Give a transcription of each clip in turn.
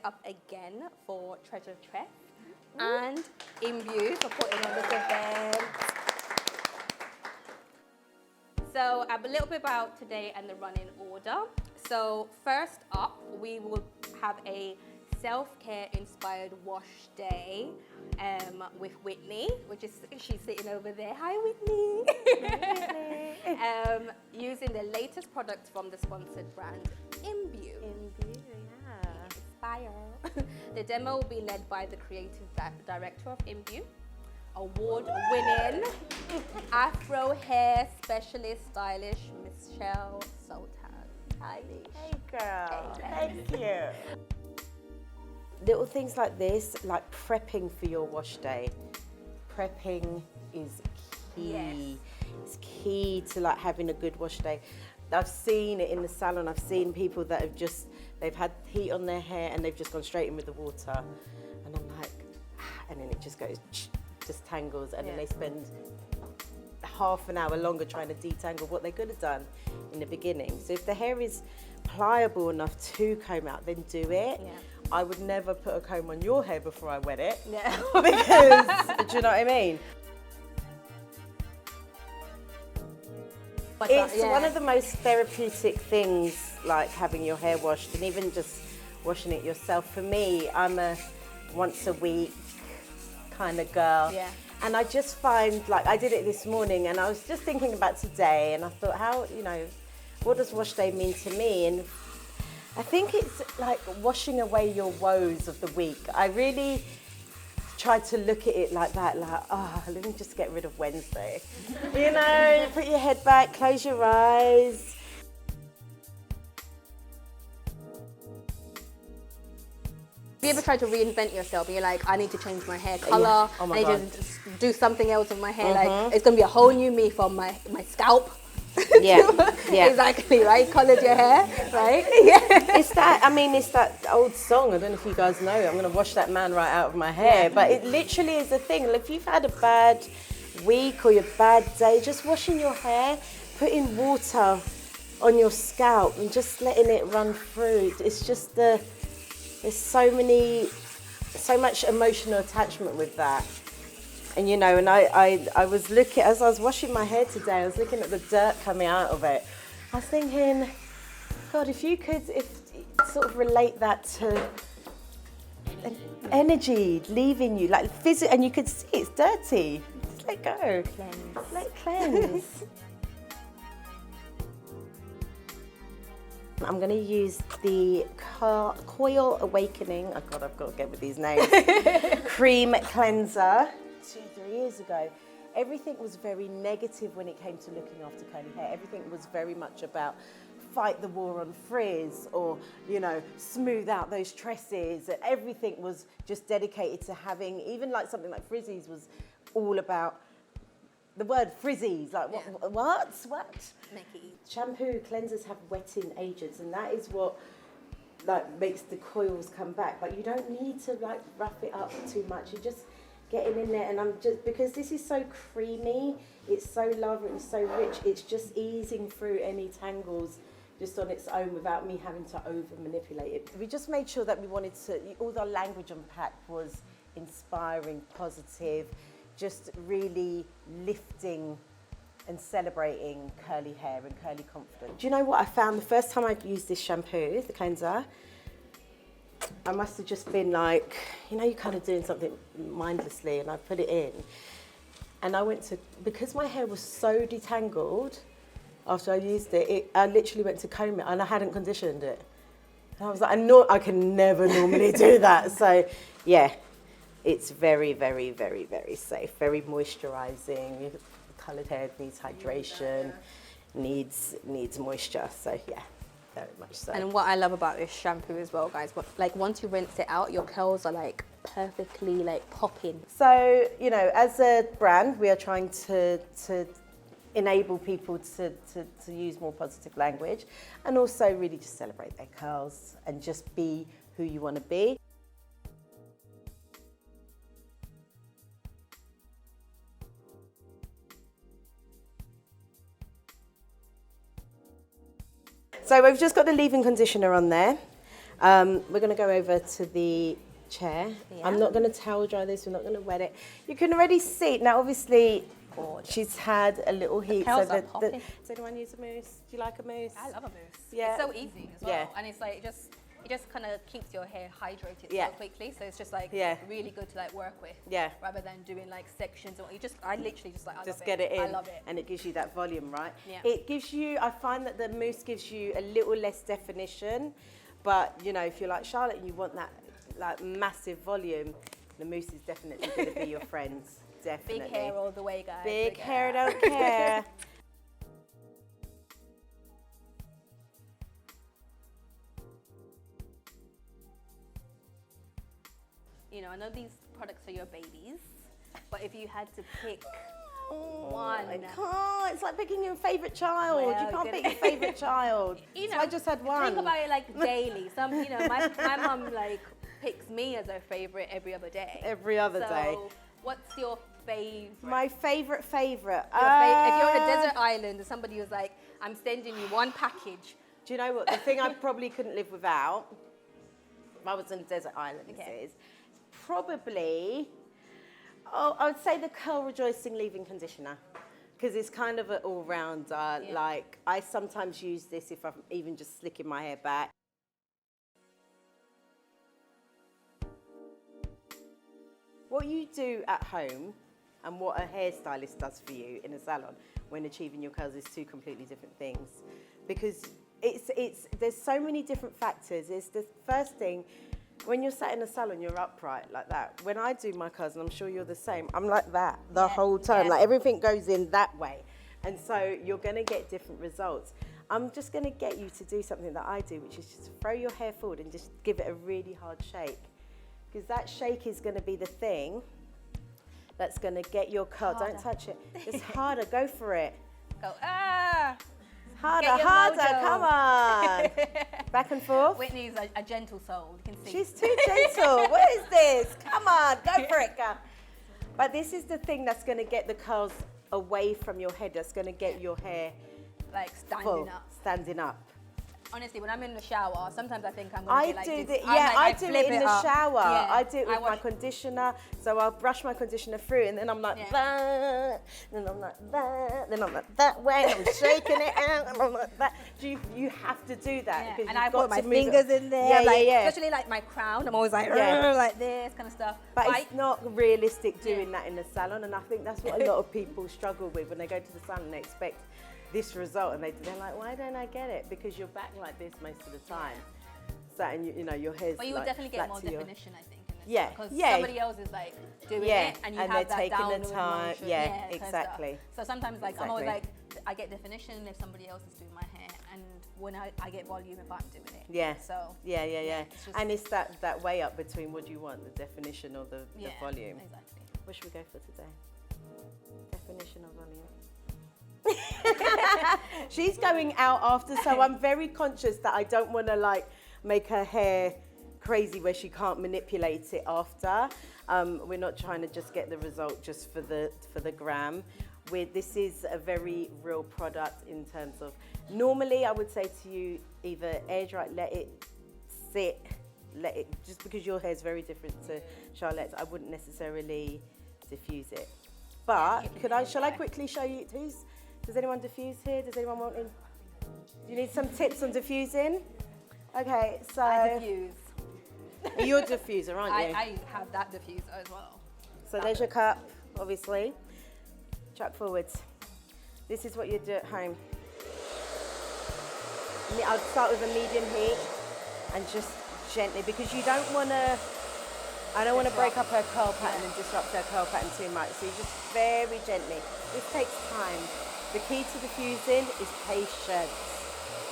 up again for Treasure Trek and Imbue for putting on this event. So a little bit about today and the running order. So first up, we will have a self-care inspired wash day with Whitney, she's sitting over there. Hi, Whitney. Using the latest products from the sponsored brand Imbue. Imbue, yeah. Inspire. The demo will be led by the creative director of Imbue, award-winning Afro hair specialist stylish Michelle Sultan. Hi, Mish. Hey, girl. Hey, Thank you. Little things like this, like prepping for your wash day. Prepping is key. Yes. It's key to like having a good wash day. I've seen it in the salon. I've seen people that have they've had heat on their hair and they've just gone straight in with the water. And I'm like, and then it just goes, just tangles. And then they spend half an hour longer trying to detangle what they could have done in the beginning. So if the hair is pliable enough to comb out, then do it. Yeah. I would never put a comb on your hair before I wet it. Yeah. Because, do you know what I mean? It's one of the most therapeutic things, like having your hair washed and even just washing it yourself. For me, I'm a once a week kind of girl. Yeah. And I just find, like, I did it this morning and I was just thinking about today and I thought, what does wash day mean to me? And I think it's like washing away your woes of the week. I really tried to look at it like that, like, let me just get rid of Wednesday. Put your head back, close your eyes. Have you ever tried to reinvent yourself and you're like, I need to change my hair color, Oh my I need God. to do something else with my hair, like it's gonna be a whole new me from my scalp. Yeah. Exactly, right? Colored your hair, right? Yeah. It's that old song, I don't know if you guys know it, I'm gonna wash that man right out of my hair, but it literally is a thing. If you've had a bad week or your bad day, just washing your hair, putting water on your scalp and just letting it run through. It's just there's so much emotional attachment with that. And I was looking, as I was washing my hair today, I was looking at the dirt coming out of it. I was thinking, God, if sort of relate that to energy leaving you, like physical, and you could see it's dirty. Just let go. Cleanse. Let it cleanse. I'm going to use the Coil Awakening, I've got to get with these names, cream cleanser. 2-3 years ago, everything was very negative when it came to looking after curly hair. Everything was very much about fight the war on frizz or, smooth out those tresses. Everything was just dedicated to having, even like something like frizzies was all about the word frizzies, like what? Make it easy. Shampoo cleansers have wetting agents, and that is what makes the coils come back. But you don't need to rough it up too much. You just getting in there, and I'm just, because this is so creamy, it's so lovely, it's so rich, it's just easing through any tangles just on its own without me having to over manipulate it. We just made sure that we wanted to, all our language unpacked was inspiring, positive, just really lifting and celebrating curly hair and curly confidence. Do you know what I found the first time I used this shampoo, the cleanser? I must have just been like, you're kind of doing something mindlessly, and I put it in. And I because my hair was so detangled after I used it, I literally went to comb it and I hadn't conditioned it. And I was like, I can never normally do that. So yeah, it's very, very, very, very safe, very moisturizing. Coloured hair needs hydration, needs moisture, so yeah. Very much so. And what I love about this shampoo as well, guys, once you rinse it out, your curls are perfectly popping. So, as a brand, we are trying to enable people to use more positive language and also really just celebrate their curls and just be who you want to be. So we've just got the leave-in conditioner on there. We're going to go over to the chair. Yeah. I'm not going to towel dry this. We're not going to wet it. You can already see. Now, obviously, she's had a little heat. Does anyone use a mousse? Do you like a mousse? I love a mousse. Yeah. It's so easy as well. Yeah. And it's like, it just kind of keeps your hair hydrated Yeah. so quickly. So it's just like really good to like work with. Yeah. Rather than doing like sections. I literally just like, I Just love get it in. I love it. And it gives you that volume, right? Yeah. It gives you, I find that the mousse gives you a little less definition. But, you know, if you're like Charlotte and you want that like massive volume, the mousse is definitely going to be your friends. Definitely. Big hair all the way, guys. Big hair, don't care. You know, I know these products are your babies, but if you had to pick one. I can't. It's like picking your favourite child. Well, you can't pick your favourite child. You know, so I just had one. Think about it like daily. You know, my mum like picks me as her favourite every other day. Every other day. So, what's your favourite? My favourite. If you're on a desert island and somebody was like, I'm sending you one package. Do you know what? The thing I probably couldn't live without, if I was on a desert island, is probably, I would say the Curl Rejoicing Leave-In Conditioner. Because it's kind of an all-rounder. Like, I sometimes use this if I'm even just slicking my hair back. What you do at home and what a hairstylist does for you in a salon when achieving your curls is two completely different things. Because there's so many different factors. It's the first thing, when you're sat in a salon, you're upright like that. When I do my curls, and I'm sure you're the same, I'm like that the whole time. Like everything goes in that way. And so you're gonna get different results. I'm just gonna get you to do something that I do, which is just throw your hair forward and just give it a really hard shake. Because that shake is gonna be the thing that's gonna get your curl. Harder. Don't touch it. It's harder, go for it. Go, Harder, Get your harder, mojo. come on. Back and forth. Whitney's a gentle soul, you can see. She's too gentle. What is this? Come on, go for it, girl. But this is the thing that's going to get the curls away from your head. That's going to get your hair like standing full, up. standing up. Honestly, when I'm in the shower, sometimes I think I'm going to be like this. I do it in the shower. Yeah. I do it with my conditioner. So I'll brush my conditioner through, and then I'm like that, then I'm like that, then I'm like that way, and I'm shaking it out, and I'm like that. You have to do that because and you've I got put my to move fingers it. in there, Yeah. especially like my crown. I'm always like like this kind of stuff. But it's not realistic doing that in the salon, and I think that's what a lot of people struggle with when they go to the salon. They expect this result, and they're like, why don't I get it? Because you're back like this most of the time. So, and you know, your hair's But you would definitely get more definition, I think, in this because somebody else is like doing it, and you have they're that taking downward the time. motion. Yeah, exactly. So sometimes like I'm always like, I get definition if somebody else is doing my hair, and when I get volume if I'm doing it. Yeah. So yeah. It's just, And it's that way up between what do you want, the definition or the volume. Exactly. What should we go for today? Definition or volume? She's going out after, so I'm very conscious that I don't want to like make her hair crazy where she can't manipulate it after. We're not trying to just get the result just for the gram. This is a very real product in terms of, normally I would say to you either air dry, let it sit, just because your hair is very different to Charlette's, I wouldn't necessarily diffuse it. But shall I quickly show you does anyone diffuse here? Does anyone want in? Do you need some tips on diffusing? Okay, so I diffuse. You're a diffuser, aren't you? I have that diffuser as well. So there's your cup, obviously. Chuck forwards. This is what you do at home. I'll start with a medium heat and just gently, because you don't want to, I don't want to break up her curl pattern and disrupt her curl pattern too much. So you just very gently. This takes time. The key to diffusing is patience.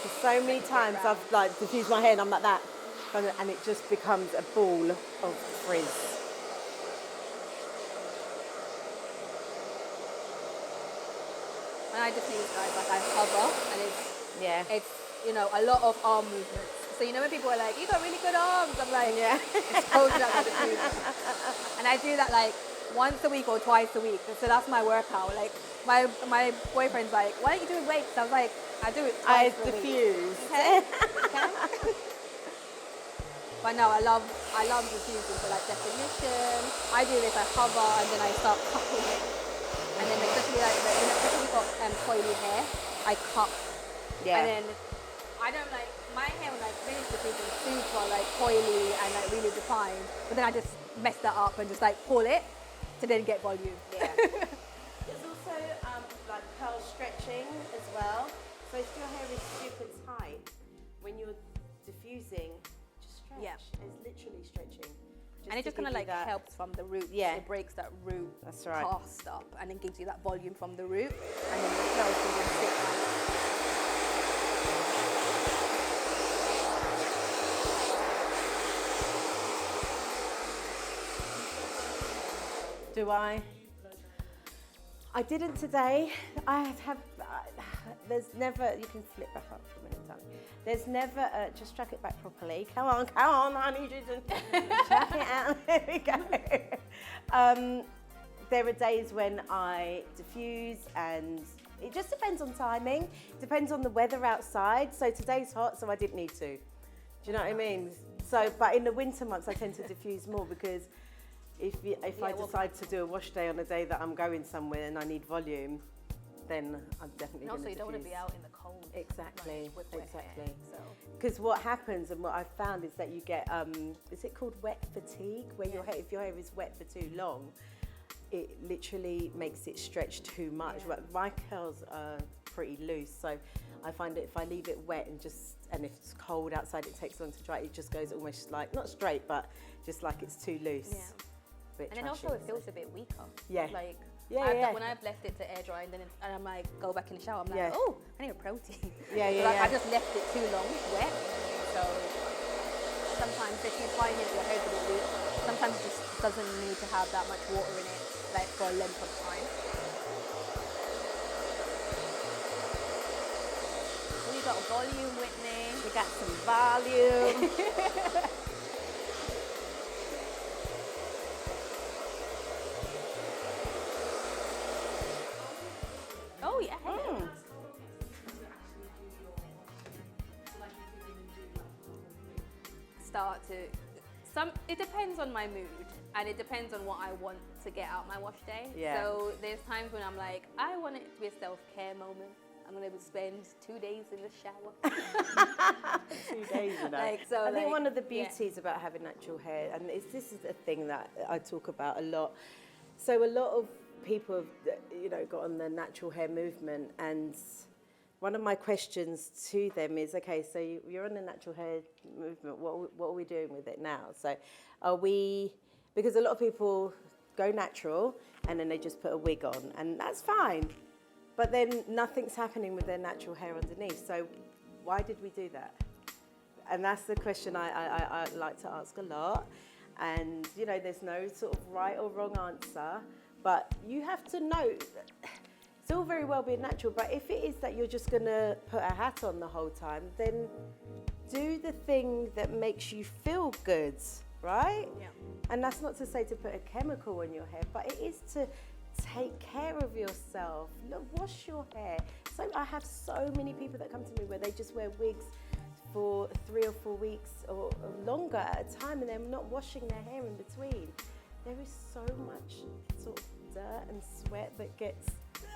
Because so many times I've like diffused my hair and I'm like that, and it just becomes a ball of frizz. When I diffuse, guys, like I hover, and it's you know, a lot of arm movements. So you know when people are like, you got really good arms, I'm like, it's totally not the diffuser. And I do that like once a week or twice a week. So that's my workout. Like my boyfriend's like, why don't you do weights? I was like, I do it twice a week. I diffuse. Okay? But no, I love diffusing. So like definition, I do this, I hover and then I start cupping it. And then especially like especially you've got coily hair, I cup. Yeah. And then I don't like my hair when I finish diffusing super like coily and like really defined. But then I just mess that up and just like pull it to then get volume. Yeah. There's also like curl stretching as well. So if your hair is super tight, when you're diffusing, just stretch. Yeah. It's literally stretching. And it just kind of like helps from the root. Yeah. It breaks that root That's right. cast up and then gives you that volume from the root. And then the curls can just sit nice. Do I? I didn't today. There's never, you can flip back up for a minute, darling. There's never, just track it back properly. Come on, I need you to track it out. There we go. There are days when I diffuse and it just depends on timing, depends on the weather outside. So today's hot, so I didn't need to. Do you know what I mean? So, but in the winter months, I tend to diffuse more because if I decide to do a wash day on a day that I'm going somewhere and I need volume, then I'm definitely going to diffuse. Also, you don't want to be out in the cold. Exactly, like, with exactly. So. Because what happens and what I've found is that you get, is it called wet fatigue? Where your hair, if your hair is wet for too long, it literally makes it stretch too much. Yeah. My curls are pretty loose, so I find that if I leave it wet and if it's cold outside, it takes long to dry, it just goes almost like, not straight, but just like it's too loose. Yeah. And then also it feels a bit weaker. Yeah. Like, Yeah. when I've left it to air dry and then and I'm like, go back in the shower, I'm like, oh, I need a protein. Yeah. I just left it too long wet. So sometimes if you find it, your hair's a bit weak, sometimes it just doesn't need to have that much water in it, like for a length of time. We got volume, Whitney. We got some volume. Oh yeah. It depends on my mood and it depends on what I want to get out my wash day. Yeah. So there's times when I'm like, I want it to be a self-care moment. I'm gonna spend 2 days in the shower. 2 days, you know. I think one of the beauties about having natural hair, and this is a thing that I talk about a lot. So a lot of people have, got on the natural hair movement, and one of my questions to them is, okay, so you're on the natural hair movement, what are we doing with it now? So because a lot of people go natural and then they just put a wig on, and that's fine, but then nothing's happening with their natural hair underneath. So why did we do that? And that's the question I like to ask a lot. And, there's no sort of right or wrong answer, but you have to know, it's all very well being natural, but if it is that you're just going to put a hat on the whole time, then do the thing that makes you feel good, right? Yeah. And that's not to say to put a chemical on your hair, but it is to take care of yourself. Look, wash your hair. So I have so many people that come to me where they just wear wigs for 3 or 4 weeks or longer at a time, and they're not washing their hair in between. There is so much sort of dirt and sweat that gets,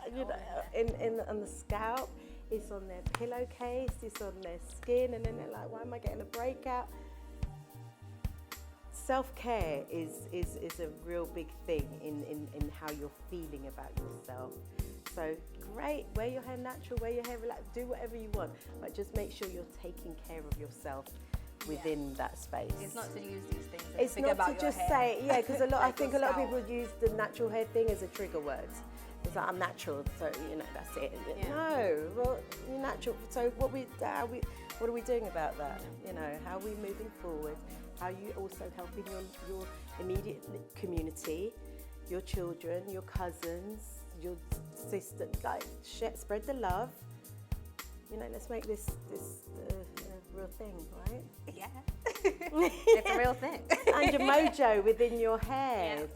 on the scalp. It's on their pillowcase. It's on their skin, and then they're like, "Why am I getting a breakout?" Self-care is a real big thing in how you're feeling about yourself. So great, wear your hair natural, wear your hair relaxed, do whatever you want, but just make sure you're taking care of yourself within that space. It's not to use these things. It's not to just say, because I think a lot of people use the natural hair thing as a trigger word. It's like, I'm natural, so that's it. Yeah. No, well, you're natural. So what are we doing about that? How are we moving forward? How are you also helping your immediate community, your children, your cousins, your sister? Like, spread the love. Let's make this a real thing, right? Yeah. It's a real thing. And your mojo within your hair. Yeah.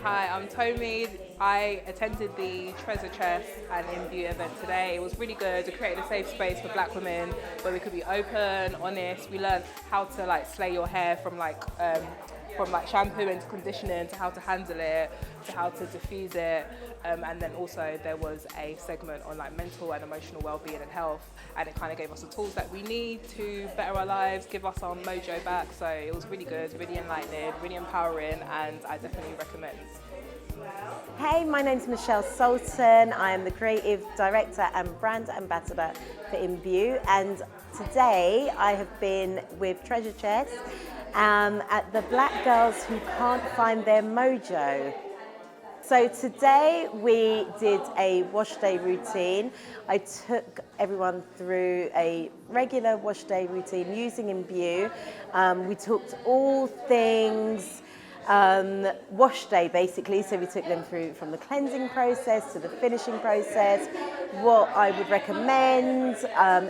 Hi, I'm Tommy. I attended the Treasure Chest and Imbue event today. It was really good. It created a safe space for black women where we could be open, honest. We learned how to like slay your hair from shampoo into conditioning, to how to handle it, to how to diffuse it. And then also there was a segment on like mental and emotional well-being and health, and it kind of gave us the tools that we need to better our lives, give us our mojo back. So it was really good, really enlightening, really empowering, and I definitely recommend. Hey, my name's Michelle Sultan. I am the creative director and brand ambassador for Imbue, and today I have been with Treasure Chest at the Black Girls Who Can't Find Their Mojo. So today we did a wash day routine. I took everyone through a regular wash day routine using Imbue. We talked all things wash day basically, so we took them through from the cleansing process to the finishing process, what I would recommend,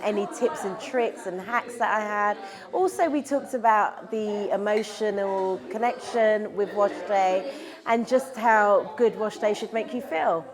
any tips and tricks and hacks that I had. Also we talked about the emotional connection with wash day and just how good wash day should make you feel.